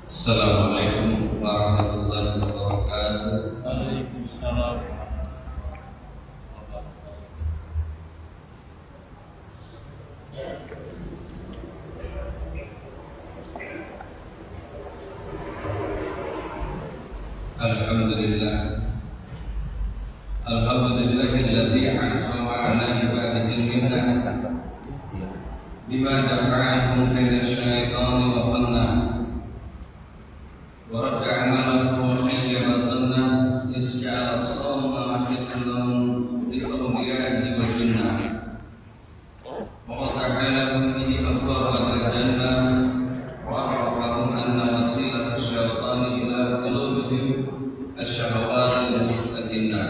Assalamualaikum warahmatullahi wabarakatuh. Waalaikumsalam. Alhamdulillah. Alhamdulillahillazi a'zama 'ala ibadihi minnah bima dafa'anhum kaida syaitani wa khanna wa radda 'amalahu wa khayyaba zanna isja'ala as-sawma hisnan li awliya'ihi wa jinnah wa fataha lahum bihi abwaaba al-jannah wa arrafahum anna wasilata asy-syaitani ila qulubihim الشهوات المستكنة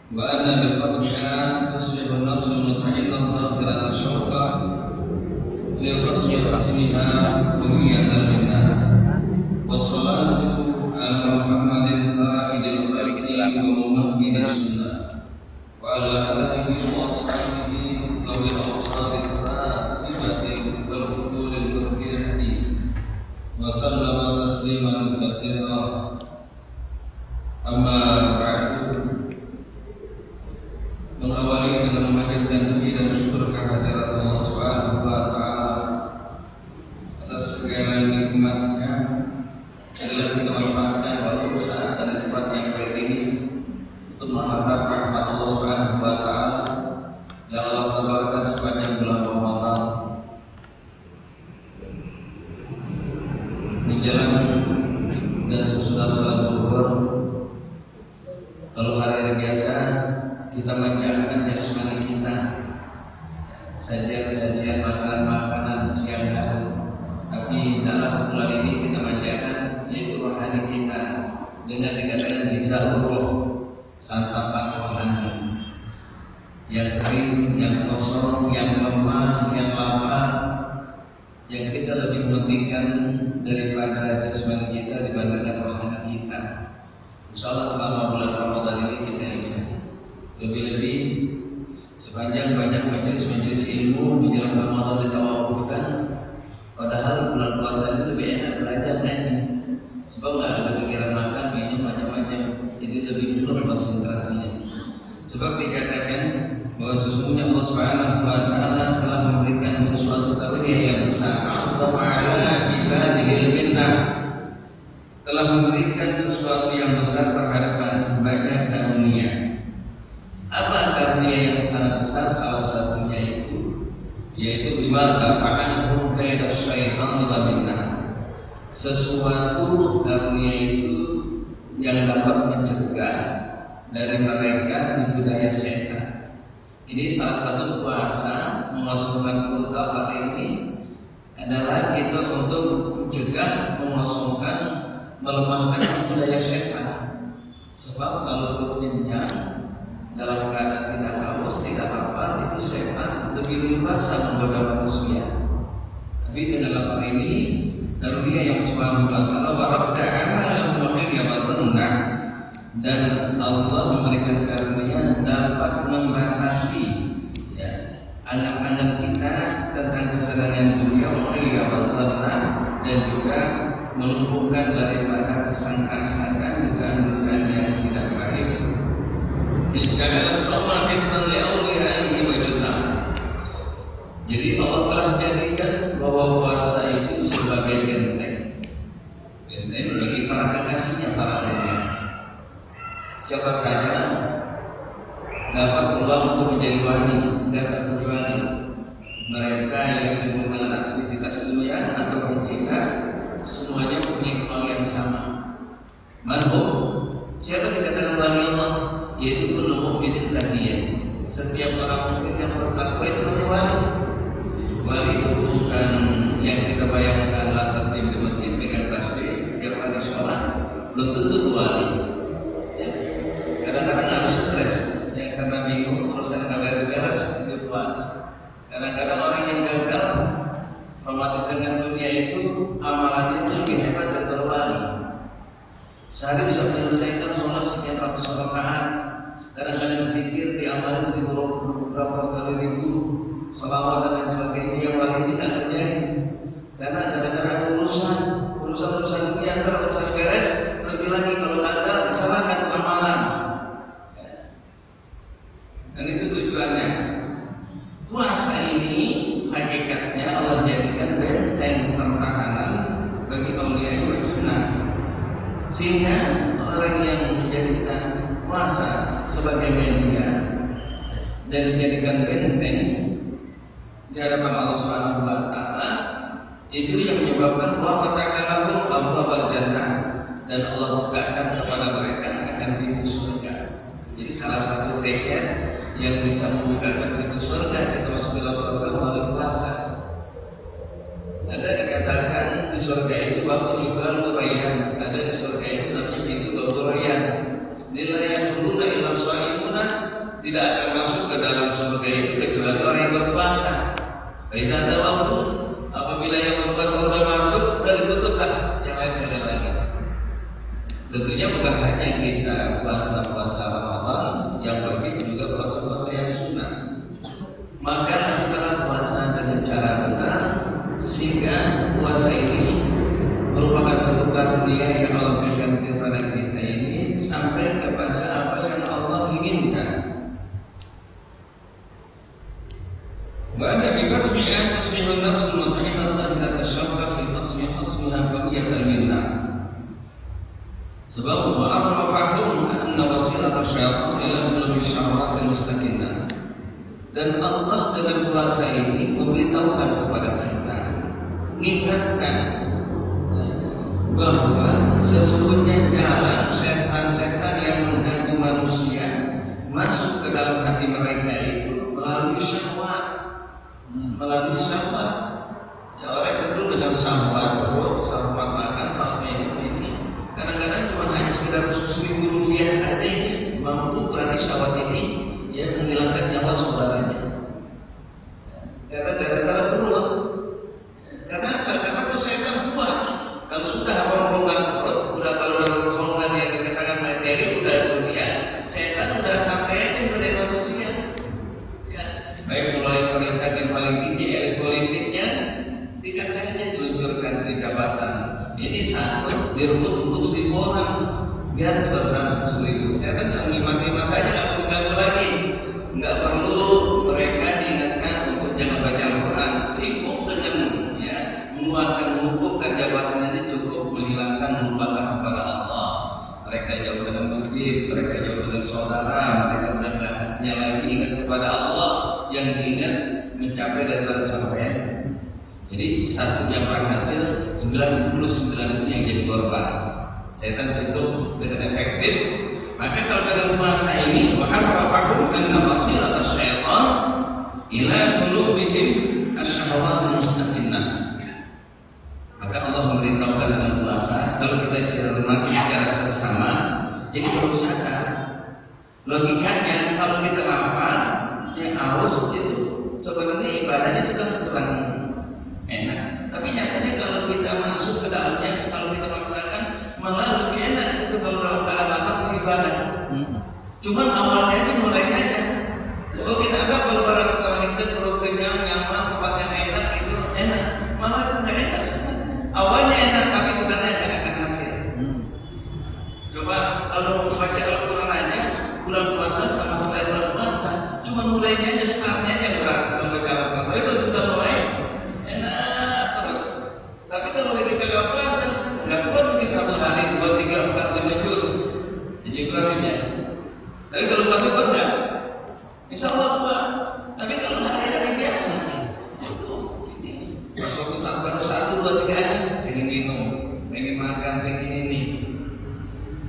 وأن بقطعها تصبح النفس المطمئنة ظاهرة الشوكة في قسم خصمها هوية منها والصلاة على محمد قائد الخلق وممهد السنة وعلى آله وأصحابه ذوي الأبصار السائمة والعقول المرجعة وسلم تسليما كثيرا أما بعد mengawali dengan memanjatkan puji dan syukur kehadirat Allah Subhanahu wa taala atas segala nikmatnya adalah kita manfaatkan waktu saat dan tempat yang baik ini untuk mengharap rahmat Allah Subhanahu wa taala yang Allah tabarkan sepanjang bulan Ramadan menjelang dan sesudah salat zuhur. Kalau hari biasa kita manjakan jasmani kita, sajian-sajian makanan-makanan siang hari. Tapi dalam sebulan ini kita manjakan yaitu rohani kita dengan dikatakan giza ruh, santapan rohani yang kering, yang kosong, yang lemah, yang lapar, yang kita lebih mementingkan daripada jasmani kita dibandingkan rohani kita. Insyaallah selama bulan Ramadan ini kita isi lebih-lebih sepanjang banyak majelis-majelis ilmu menjelang Ramadan ditawakufkan. Padahal bulan puasa itu lebih enak belajar ngaji, sebab nggak ada pikiran makan, minum macam-macam, jadi lebih penuh konsentrasinya. Sebab dikatakan bahwa sesungguhnya Allah Subhanahu wa taala telah memberikan sesuatu karunia yang besar. Azza wa ala ibadihil minnah, telah memberikan sesuatu yang besar terhadap banyak karunia. Apa karunia yang sangat besar? Salah satunya itu yaitu bima dafa'anhum kaida syaitan wa minnah, sesuatu karunia itu yang dapat mencegah dari mereka tipu daya setan. Ini salah satu puasa mengosongkan perut lapar ini adalah kita untuk mencegah, mengosongkan, melemahkan tipu daya setan. Sebab kalau perut kenyang dalam keadaan tidak haus, tidak lapar, itu setan lebih leluasa menggoda manusia. Tapi dengan lapar ini karunia yang Subhanahu wa taala wa rabda amalahu wa khayyaba zanna, dan Allah memberikan karunia dapat membatasi angan-angan kita tentang kesadaran dunia wa khayyaba zanna, dan juga melumpuhkan daripada sangkaan-sangkaan dugaan-dugaan yang tidak baik. Insyaallah sama hisnan li awliya'ihi wa jinnah. Jadi Allah telah jadikan bahwa puasa itu sebagai benteng bagi para kekasihnya, para aulia. Siapa saja dapat peluang untuk menjadi wali, tidak terkecuali mereka yang sibuk dengan aktivitas dunia ataupun tidak, semuanya mempunyai peluang yang sama. Manhum, siapa dikatakan wali Allah? Yaitu kullu mu'minin taqiyyan, setiap orang mukmin yang bertakwa itu namanya wali. Wali itu bukan yang kita bayangkan lantas di masjid pegang tasbih tiap hari sholat, belum tentu itu wali. Ya. Kadang-kadang harus stres, ya, karena bingung urusan nggak beres-beres di puasa. Kadang-kadang orang yang gagal romantis dengan dunia itu amalannya itu lebih hebat daripada wali. Sehari bisa menyelesaikan sholat sekian ratus rakaat. Kadang-kadang zikir diamalin 1000 berapa kali ribu, selawat dan lain sebagainya, yang wali ini tidak terjadi. Karena Sehingga orang yang menjadikan puasa sebagai media dan dijadikan benteng di hadapan Allah Subhanahu wa taala, itu yang menyebabkan wa fatahna abwaabal jannah, dan Allah bukakan kepada mereka akan pintu surga. Jadi salah satu tiket yang bisa membukakan pintu surga, kita masuk dalam surga melalui puasa. Ada dikatakan di surga itu babul ibal rayyan, ada di surga itu namanya pintu babul rayyan. La yadkhuluna illa shaimuna, tidak akan masuk ke dalam surga itu kecuali orang yang berpuasa. Faizan dalam, apabila yang berpuasa sudah masuk, sudah ditutup dah, yang lain tidak ada lagi. Tentunya bukan hanya kita puasa-puasa Ramadan, yang wajib juga puasa-puasa yang sunnah. Maka lakukanlah puasa dengan cara benar, sehingga puasa ini merupakan satu karunia yang Allah berikan kepada kita ini sampai kepada apa yang Allah inginkan. Ba'da bifathiha tasbihun nafsul mutma'inna zahirat asyabba fi tasbih hasmiha baqiyatan minna. Sebab wa'arrafahum anna wasilat asyaitan ila qulubi syahwatil mustaqinnah. Dan Allah dengan puasa ini memberitahukan kepada kita, mengingatkan bahwa sesungguhnya jalan setan-setan yang mengganggu manusia masuk ke dalam hati mereka itu melalui syahwat. Ya, orang cenderung dengan syahwat perut, syahwat makan, syahwat minum ini. Kadang-kadang cuma hanya sekedar Rp1.000 aja ini mampu berani syahwat ini ya menghilangkan nyawa saudaranya. Karena gara-gara perut. Karena apa? Karena itu setan kuat. Kalau sudah rombongan perut, udah kalau dalam rombongan yang dikatakan materi udah dunia, setan udah sampai aja pada manusia. Ya, baik mulai perintah yang paling tinggi, elit politiknya dikasihnya diluncurkan di jabatan. Ini satu direbut untuk 1.000 orang, biar tidak berantem 1.000. Setan ngimas-ngimas aja, nggak perlu ganggu lagi, nggak perlu mereka diingatkan untuk jangan baca Al-Quran. Sibuk dengan ya menguatkan, mengukuhkan jabatan ini, cukup menghilangkan, melupakan kepada Allah. Mereka jauh dengan masjid, mereka jauh dengan saudara, mereka sudah nggak hatinya lagi ingat kepada Allah, yang diingat mencapai dan tercapai. Jadi satu yang berhasil, 99 itu yang jadi korban. Setan cukup dengan efektif. Maka kalau dalam puasa ini wa'arrafahum anna wasilat asyaitan ila qulubihim asyahwatul mustaqinnah. Maka Allah memberitahukan dalam puasa, kalau kita cermati secara seksama, jadi perlu sadar logikanya kalau kita lapar, yang haus itu sebenarnya ibadahnya itu kan kurang enak. Tapi nyatanya kalau kita masuk ke dalamnya, kalau kita paksakan, malah lebih enak itu kalau dalam keadaan lapar itu ibadah. Cuman awalnya itu mulainya aja. Kalau kita anggap kalau pada restoran kita perut kenyang, nyaman, tempat yang enak itu enak, malah itu nggak enak sebenarnya. Awalnya enak tapi kesannya nggak akan hasil. Coba kalau membaca Al-Quran aja, bulan puasa sama selain bulan puasa, cuma mulainya aja, startnya aja berat membaca Al-Quran. Tapi kalau sudah mulai enak terus. Tapi kalau ketika nggak puasa, nggak kuat mungkin 1 hari, 2, 3, 4, 5 juz jadi Ibrahimnya. Tapi kalau puasa kuat nggak? Insya Allah kuat. Tapi kalau hari-hari biasa, ini pas waktu baru 1, 2, 3 aja pengen minum, pengen makan, pengen ini.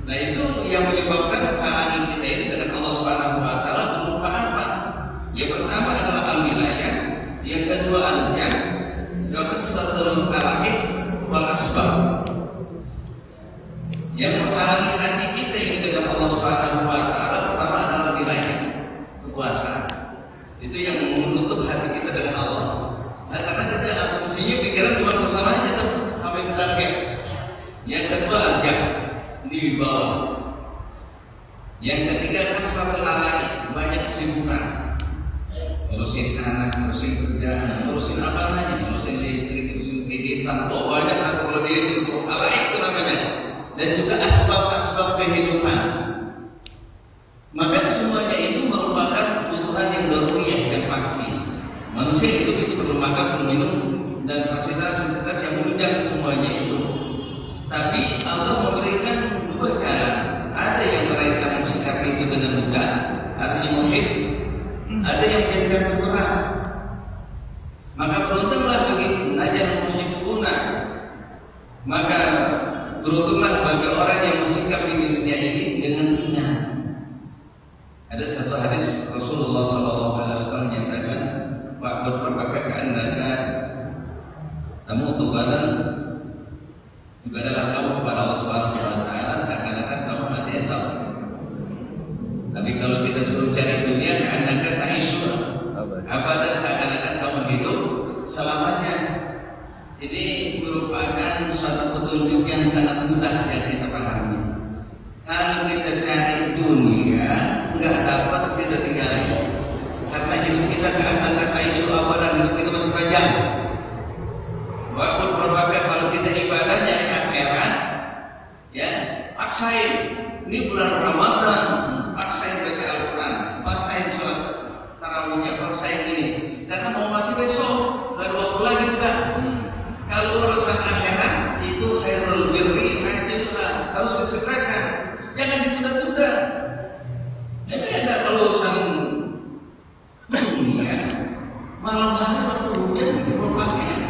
Nah itu yang menyebabkan halangi kita ini dengan Allah Subhanahu wa taala berupa apa? Yang pertama adalah al-wilayah, yang kedua al-jah, yang kesadaran al-aid wal asbab. Yang menghalangi hati kita ini dengan Allah Subhanahu wa taala pertama adalah wilayah, kekuasaan. Itu yang menutup hati kita dengan Allah. Nah karena kita asumsinya pikiran cuma bersama aja tuh sampai ke target. Yang kedua al-jah, ini wibawa. Yang ketiga kasratul alai, banyak kesibukan. Ngurusin anak, ngurusin kerjaan, ngurusin apa lagi, ngurusin listrik, ngurusin kreditan, banyak atau kalau dia itu alai itu namanya. Dan juga asbab-asbab kehidupan. Maka semuanya itu merupakan kebutuhan yang daruriyah yang pasti. Manusia hidup itu perlu makan, perlu minum, dan fasilitas yang menunjang semuanya itu. Tapi Allah memberikan dua jalan. Ada yang mereka mensikapi itu dengan mudah, artinya muhif. Ada yang menjadikan itu berat. Maka beruntunglah bagi penajan muhifuna. Maka beruntunglah bagi orang yang mensikapi dunia ini dengan ringan. Ada satu hadis Rasulullah SAW menyatakan, "Wa'bud rabbaka ka'annaka tamutu ghadan." Juga adalah kamu kepada Allah Subhanahu wa taala seakan-akan kamu mati esok. Tapi kalau kita suruh cari dunia, ka'annaka ta'ishu abadan, seakan-akan kamu hidup selamanya. Ini merupakan suatu petunjuk yang sangat mudah yang kita pahami. Kalau kita cari dunia, enggak dapat kita tinggalin. Karena hidup kita ka'annaka ta'ishu abadan, hidup kita masih panjang. Walaupun berbeda kalau kita ibadahnya di akhirat, ya paksain. Ini bulan Ramadan, paksain baca Al-Quran, paksain sholat tarawihnya, paksain ini. Karena mau mati besok, nggak ada waktu lagi udah. Kalau urusan akhirat itu khairul birri ajillah, harus disegerakan, jangan ditunda-tunda. Jadi ada kalau urusan dunia, malam hari waktu hujan dijemur pakaian.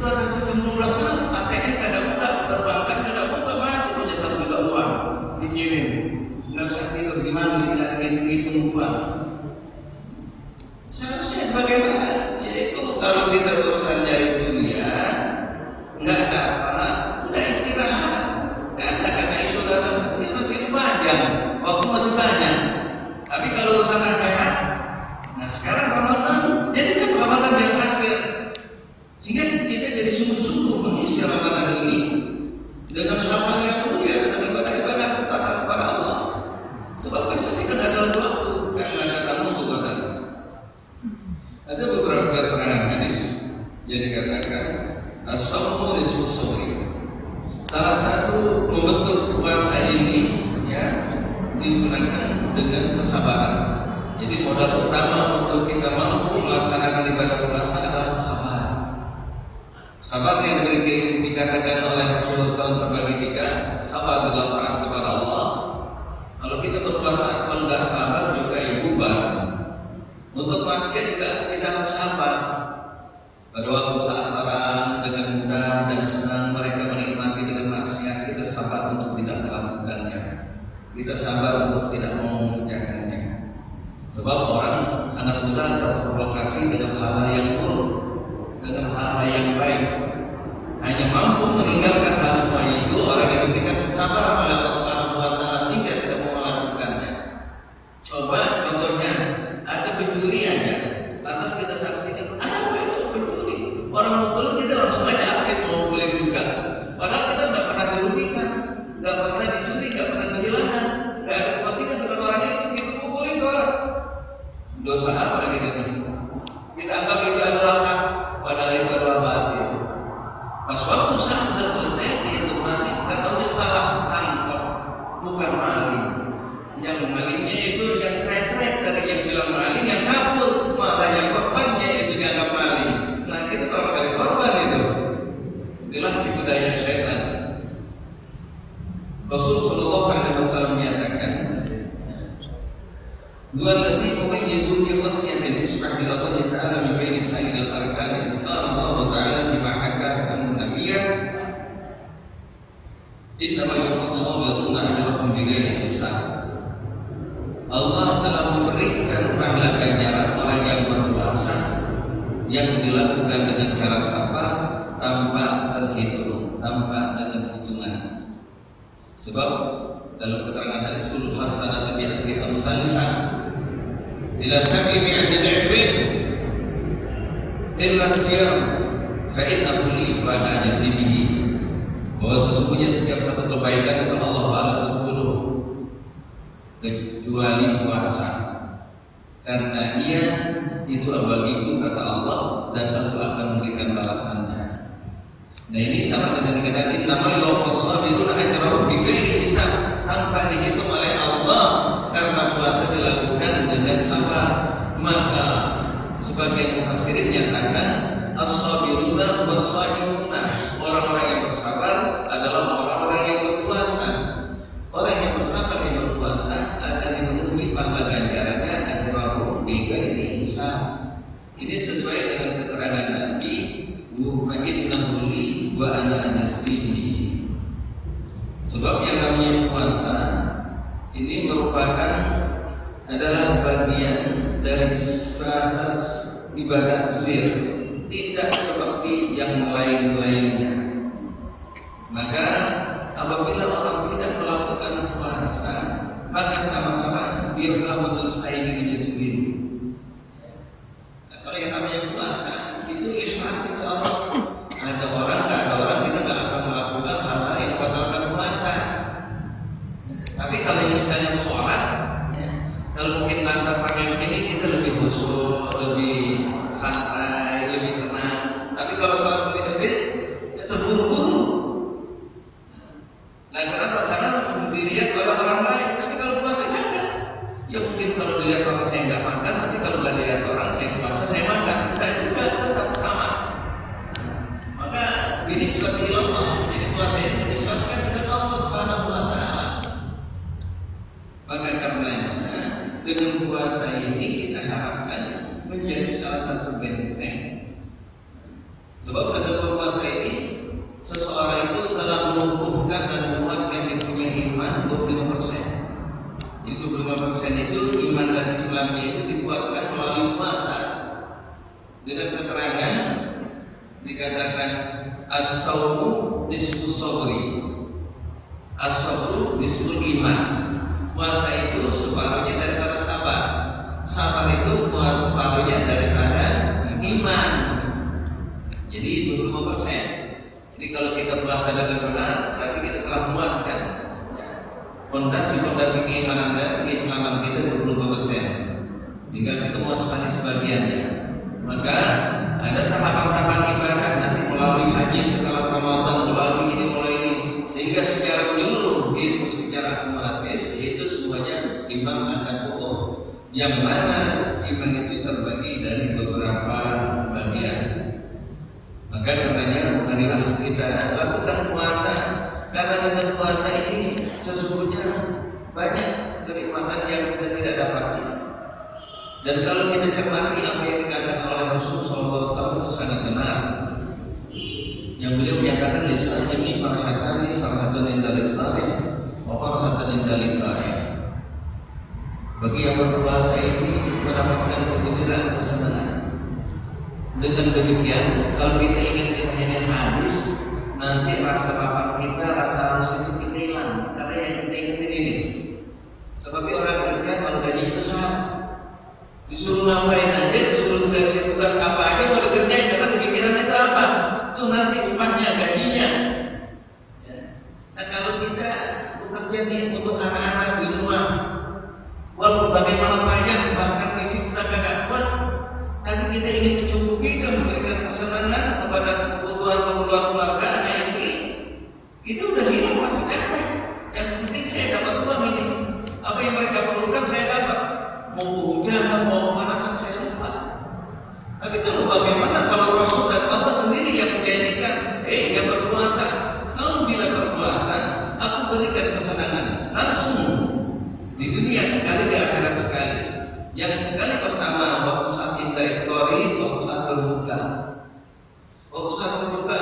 Udah 16 tahun ATM kagak buka, perbankan kagak buka, masih mau nyetor juga uang dikirim. Nggak bisa tidur, gimana cara ngitung uang? Seharusnya bagaimana? Yaitu kalau kita urusan dari dunia nggak dapat, udah istirahat. Karena kata saudara itu masih panjang, waktu masih banyak. Tapi kalau urusan akhirat, nah sekarang Ramadan, jadi kan Ramadan yang akhir. Sehingga kita jadi sungguh-sungguh mengisi Ramadan ini dengan hal-hal yang mulia, dengan ibadah-ibadah taat kepada Allah. Sebab besok kita tidak ada lagi waktu, karena kata mutu kata. Ada beberapa keterangan hadis yang dikatakan as-sawmu nisfus sabri. Salah satu membentuk puasa ini ya digunakan dengan kesabaran. Jadi modal utama untuk kita mampu melaksanakan ibadah puasa adalah sabar. Sabar yang dikatakan oleh Rasulullah SAW terbagi tiga. Sabar dalam taat kepada Allah. Kalau kita berbuat taat, kalau tidak sabar juga ya bubar. Untuk maksiat juga kita harus sabar. Pada waktu saat orang dengan mudah dan senang mereka menikmati dengan maksiat, kita sabar untuk tidak melakukannya. Kita sabar untuk tidak mau mengerjakannya. Sebab orang sangat mudah terprovokasi dengan hal-hal yang buruk, dengan hal-hal yang baik. Hanya mampu meninggalkan hal semua itu orang yang diberikan kesabaran oleh Allah Subhanahu wa taala sehingga tidak mau melakukannya. Coba contohnya ada pencuri aja, lantas kita saksikan apa itu pencuri? Orang mukul kita langsung aja aktif mau mukulin juga. Padahal kita tidak pernah dirugikan, tidak pernah dicuri, tidak pernah kehilangan, tidak ada kepentingan dengan orang itu, kita mukulin orang. Dosa apa kita? Kita anggap itu adalah hak, padahal itu adalah batil. Pas waktu sah sudah selesai dihitung nasib, katanya salah tangkap, bukan maling. Yang malingnya itu yang tret-tret dari yang bilang maling, yang kabur, malah yang korbannya itu dianggap maling. Nah kita berapa kali korban itu? Itulah tipu daya syaitan. Rasulullah SAW menyatakan, "Dua lazim mumayyizu bi khasyatin isbah bil Allah Ta'ala min baini sa'il al-arkan." Qala Allah Ta'ala fi ma haka innama yuqassabiruna ajrahum bighairi hisab. Allah telah memberikan pahala ganjaran orang yang berpuasa yang dilakukan dengan cara sabar tanpa terhitung, tanpa dengan hitungan. Sebab dalam keterangan hadis kullu hasanatan bi asri amsalha ila 700 dhifin illa siyam fa innahu li wa la ajzibihi. Bahwa sesungguhnya setiap satu kebaikan itu Allah balas 10 kecuali puasa, karena ia itu bagiku kata Allah dan aku akan memberikan balasannya. Nah ini sama dengan dikatakan nama yuqassabiruna ajrahum bighairi hisab, tanpa dihitung oleh Allah, karena puasa dilakukan dengan sabar. Maka sebagian mufassirin menyatakan as-sabiruna was-saimuna, orang-orang yang bersabar adalah hisab. Ini sesuai dengan keterangan Nabi, wa innahu li wa ana ajzihi. Sebab yang namanya puasa ini merupakan adalah bagian dari proses ibadah sir, tidak seperti yang lain-lainnya. Maka apabila orang tidak melakukan puasa, maka sama-sama dia telah mendustai dirinya sendiri. Nah, kalau yang namanya puasa itu ikhlas, insya Allah. Ada orang, nggak ada orang, kita nggak akan melakukan hal-hal yang membatalkan puasa. Tapi kalau misalnya sholat, kalau mungkin lantar ramai begini kita lebih khusyuk, lebih santai, lebih tenang. Tapi kalau sholat sendiri, ya terburu-buru. Nah, kenapa? Karena dilihat oleh orang lain. Tapi kalau puasa jangan. Ya mungkin kalau dilihat orang saya nggak makan, nanti kalau nggak dilihat orang saya puasa saya makan. Tidak juga, tetap sama. Maka binisbati ilallah, jadi puasa ini dinisbatkan dengan Allah Subhanahu wa Ta'ala. Maka karenanya dengan puasa ini kita harapkan menjadi salah satu benteng. Sebab dengan berpuasa ini seseorang itu telah menumbuhkan dan menguatkan dia punya iman 25%. Jadi 25% itu iman dan Islamnya itu dikuatkan melalui puasa. Dengan keterangan dikatakan as-sawmu nisfu sabri, as-sabru nisful iman. Puasa itu separuhnya daripada sabar, sabar itu separuhnya daripada iman. Jadi 25%. Jadi kalau kita puasa dengan benar, berarti kita telah menguatkan fondasi-fondasi keimanan dan keislaman kita 25%. Tinggal kita mewaspadai sebagiannya. Maka ada tahapan-tahapan ibadah nanti melalui haji setelah Ramadan, melalui ini, sehingga secara menyeluruh itu secara akumulatif itu semuanya iman akan utuh. Yang mana iman itu terbagi dari beberapa bagian. Maka katanya marilah kita lakukan puasa, karena dengan puasa ini sesungguhnya banyak kenikmatan yang kita tidak dapati. Dan kalau kita cermati apa yang dikatakan oleh Rasulullah SAW itu sangat benar. Yang beliau menyatakan lisan ini farhatani, farhatun indal iqtarih wa farhatun indal iqtarih. Bagi yang berpuasa ini mendapatkan kegembiraan, kesenangan. Dengan demikian, kalau kita ingin kita ini habis, nanti rasa lapar kita, rasa haus itu kita hilang. Karena yang kita ingetin ini, seperti orang kerja kalau gajinya besar, disuruh ngapain aja, disuruh kasih tugas apa aja mau dikerjain, karena pikiran itu apa? Itu nanti upahnya, gajinya. Ya. Nah kalau kita bekerja nih untuk anak-anak di rumah, walaupun bagaimana banyak, bahkan misi udah kagak kuat, tapi kita ingin mencukupi dan memberikan kesenangan kepada kebutuhan keluarga, anak istri, itu udah hilang masih capek. Yang penting saya dapat uang ini, apa yang mereka perlukan saya dapat. Mau hujan, mau pemanasan saya lupa. Tapi kalau bagaimana kalau Rasul dan Allah sendiri yang menjadikan, yang berpuasa, kamu bila berpuasa, aku berikan kesenangan langsung di dunia sekali, di akhirat sekali. Yang sekali pertama waktu saat indaiktori, waktu saat berbuka. Waktu saat berbuka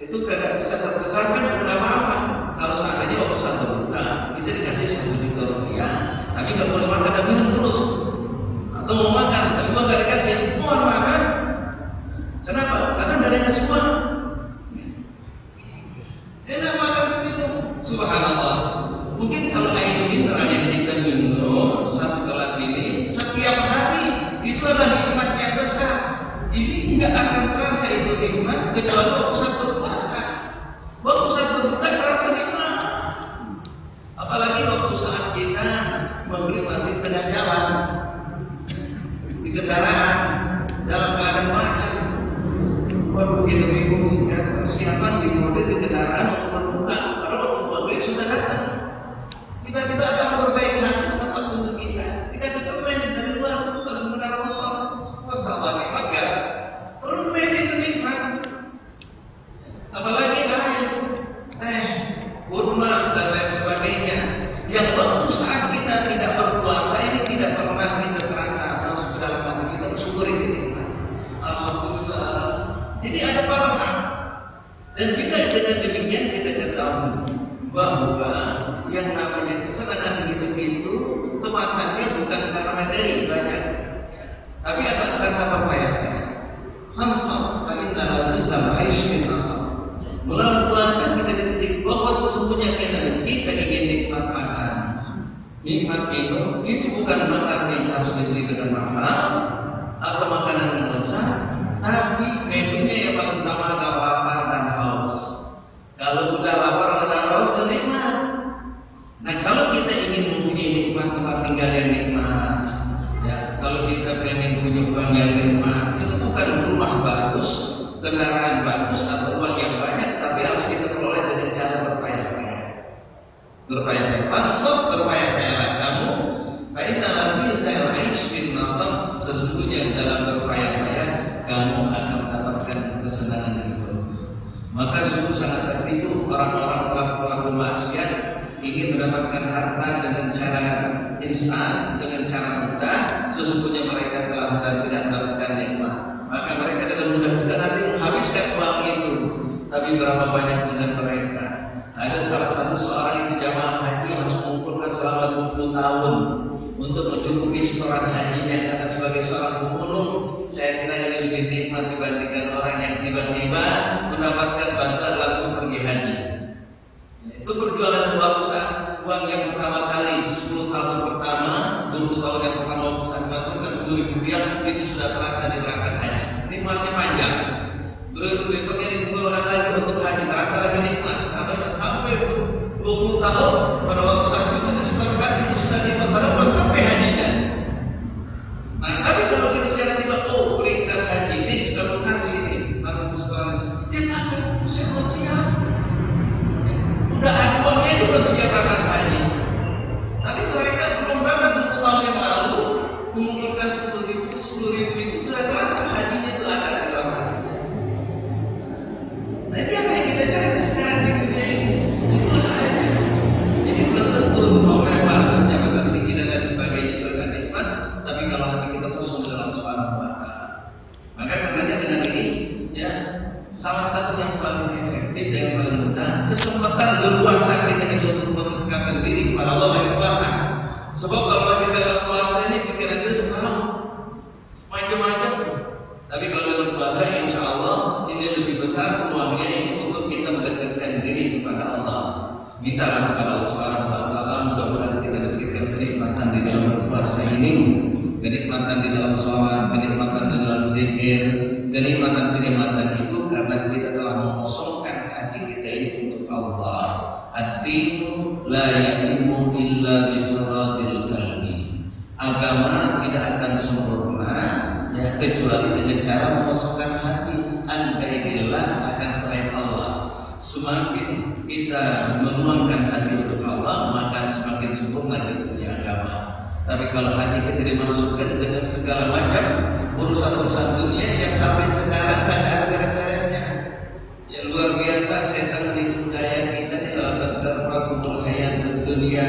itu kagak bisa tertukarkan dengan apa-apa. Kalau seandainya waktu saat berbuka kita dikasih 1 juta rupiah, tapi nggak boleh makan dan minum terus. Atau mau makan, tapi gua nggak dikasih, mau makan. Kenapa? Karena nggak ada yang kasih uang. Enak makan dan minum. Subhanallah. Mungkin kalau air mineral yang kita minum 1 gelas ini setiap hari itu adalah nikmat yang besar. Ini nggak akan terasa itu nikmat kecuali waktu saat berpuasa. Waktu saat berbuka terasa nikmat. Apalagi waktu saat kita maghrib masih tengah jalan di kendaraan dalam keadaan macet. Waduh kita bingung ya, persiapan di mode di kendaraan untuk berbuka. Karena waktu maghrib sudah datang. Tiba-tiba ada yang berbaik hati datang untuk kita, dikasih permen dari luar, benar-benar motor. Masalah nikmat ya, permen itu nikmat. Apalagi air, teh, kurma dan lain sebagainya. Yang waktu saat kita tidak berpuasa ini tidak pernah kita terasa masuk ke dalam hati Dan juga dengan demikian kita ketahui bahwa yang namanya kesenangan hidup itu kemasannya bukan karena materi banyak, tapi apa? Karena berpayah-payah. Khamsah fa inna lazizal aish bin nasab. Melalui puasa kita dididik bahwa sesungguhnya kita ingin nikmat makan, nikmat minum, itu bukan makanan yang harus dibeli dengan mahal atau makanan yang lezat, tapi menunya yang paling utama adalah lapar dan haus. Kalau udah lapar dan haus itu nikmat. Nah, kalau kita ingin mempunyai nikmat tempat tinggal yang nikmat, ya, kalau kita pengen punya uang yang nikmat, itu bukan rumah bagus, kendaraan bagus atau uang yang banyak, tapi harus kita peroleh dengan cara berpayah-payah. Berpayah-payah, pansop berpayah-payahlah kamu. Inna lazizal aish bin nasab, sesungguhnya dalam berpayah-payah kamu akan mendapatkan kesenangan hidup. Maka sungguh sangat tertipu orang-orang pelaku maksiat ingin mendapatkan harta dengan cara instan, dengan cara mudah. Sesungguhnya mereka telah tidak mendapatkan nikmat. Maka mereka dengan mudah-mudah nanti menghabiskan uang itu. Tapi berapa banyak dengan mereka? Ada salah satu seorang itu jamaah haji harus mengumpulkan selama 20 tahun untuk mencukupi setoran hajinya, karena sebagai seorang pemulung saya kira ini lebih nikmat dibandingkan orang yang tiba-tiba mendapatkan bantuan langsung pergi haji. Itu perjuangan uang yang pertama kali 10 tahun pertama, 20 tahun yang pertama usaha masukkan 10.000 rupiah, itu sudah terasa di berangkat haji. Nikmatnya panjang. Besoknya ditunggu orang lagi untuk haji, terasa lagi nikmat. Sampai 20 tahun pada waktu saat itu setelah itu sudah nikmat pada bulan sampai hajinya. Nah, tapi kalau kita secara tiba, peringkat haji ini sudah kasih ini, langsung sekarang dia takut, saya belum siap. Udah ada uangnya itu belum siap berangkat haji. Tapi mereka belum berangkat 20 tahun yang lalu mengumpulkan 10.000 itu sudah terasa hajinya itu ada di dalam hatinya. Nah, ini apa yang kita cari sekarang di dunia ini? Itulah adanya. Jadi belum tentu mau mewah, jabatan tinggi dan lain sebagainya itu akan nikmat. Tapi kalau hati kita kosong dengan Subhanahu wa Ta'ala, maka karenanya dengan ini, ya, salah satu yang paling efektif dan yang paling mudah, kesempatan berpuasa kita itu untuk mendekatkan diri kepada Allah yang puasa. Sebab kalau kita tidak puasa ini pikiran kita semalam macam-macam. Tapi kalau dengan puasa, insya Allah ini lebih besar peluangnya ini untuk kita mendekatkan diri kepada Allah. Mintalah kepada Allah Subhanahu wa Ta'ala, mudah-mudahan kita diberikan kenikmatan di dalam berpuasa ini, kenikmatan di dalam sholat, kenikmatan di dalam zikir, kenikmatan itu karena kita telah mengosongkan hati kita ini untuk Allah. Ad-dinu la yatimu illa bifradil qalbi. Agama tidak akan sempurna, ya, kecuali dengan cara mengosongkan hati an ghairillah, akan selain Allah. Semakin kita menuangkan hati untuk Allah, maka semakin sempurna kita punya agama. Tapi kalau hati kita dimasukkan dengan segala macam urusan-urusan dunia yang sampai sekarang tidak ada beres-beresnya, ya luar biasa setan menipu daya kita di dalam terpakul hayat dunia,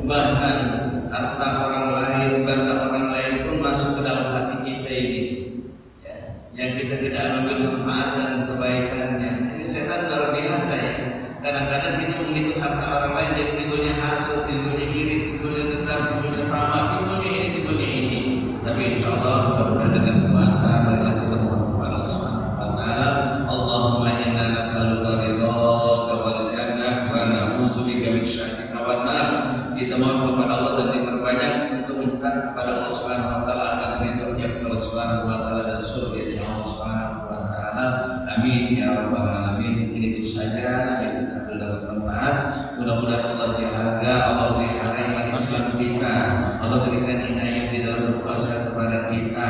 bahkan harta orang lain, benda orang lain pun masuk ke dalam hati kita ini, ya, yang kita tidak ambil manfaat dan kebaikannya. Ini setan luar biasa, ya. Kadang-kadang kita menghitung harta orang lain, jadi timbulnya hasud, timbulnya iri, timbulnya dendam, timbulnya tamak, timbulnya ini, timbulnya ini. Tapi insya Allah mudah-mudahan dengan puasa, marilah kita mohon kepada Allah Subhanahu wa Ta'ala. Allahumma inna nas'aluka ridhaka wal jannah wa na'udzubika min syahtika wan nar. Kita mohon kepada Allah dan diperbanyak untuk minta kepada Allah Subhanahu wa Ta'ala akan ridhonya kepada Allah Subhanahu wa Ta'ala dan surganya Allah Subhanahu wa Ta'ala. Amin ya rabbal alamin. Mungkin itu saja yang kita ambil dalam manfaat. Mudah-mudahan Allah jaga, Allah pelihara iman Islam kita, Allah berikan inayah di dalam berpuasa kepada kita,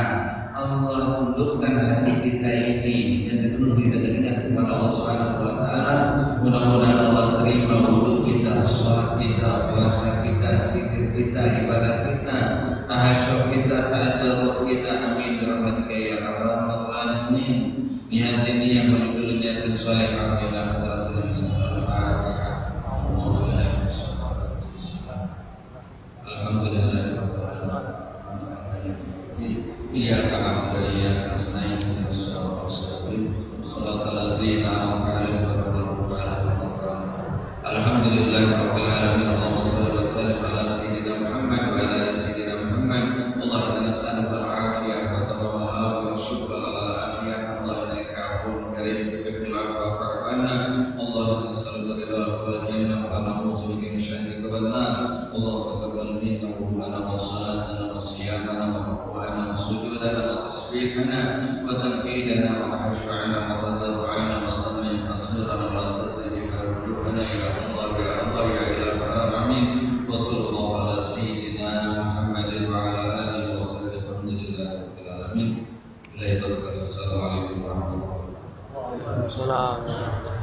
Allah tundukkan hati kita ini dan dipenuhi dengan ingat kepada Allah Subhanahu wa Ta'ala. Mudah-mudahan Allah terima wudu kita, sholat kita, puasa kita, zikir kita, ibadah kita, tahasyud kita, tadarruk kita. Amin birahmatika ya arhamar rahimin. Bihadini yang berikut niatin salihah ila hadratil Al-Fatihah. Iyyaka na'budu wa iyyaka nasta'in ihdinas siratal mustaqim. Shiratal ladzina an'amta 'alaihim وتصريحنا وتمكيدنا وتحشعنا وتضر عنا وضمن تقصيرنا ولا تضر بها وجوهنا يا الله يا الله يا إله العالمين وصلى الله على سيدنا محمد وعلى آله وصحبه الحمد لله رب العالمين. Assalamualaikum warahmatullahi wabarakatuh. Waalaikumsalam.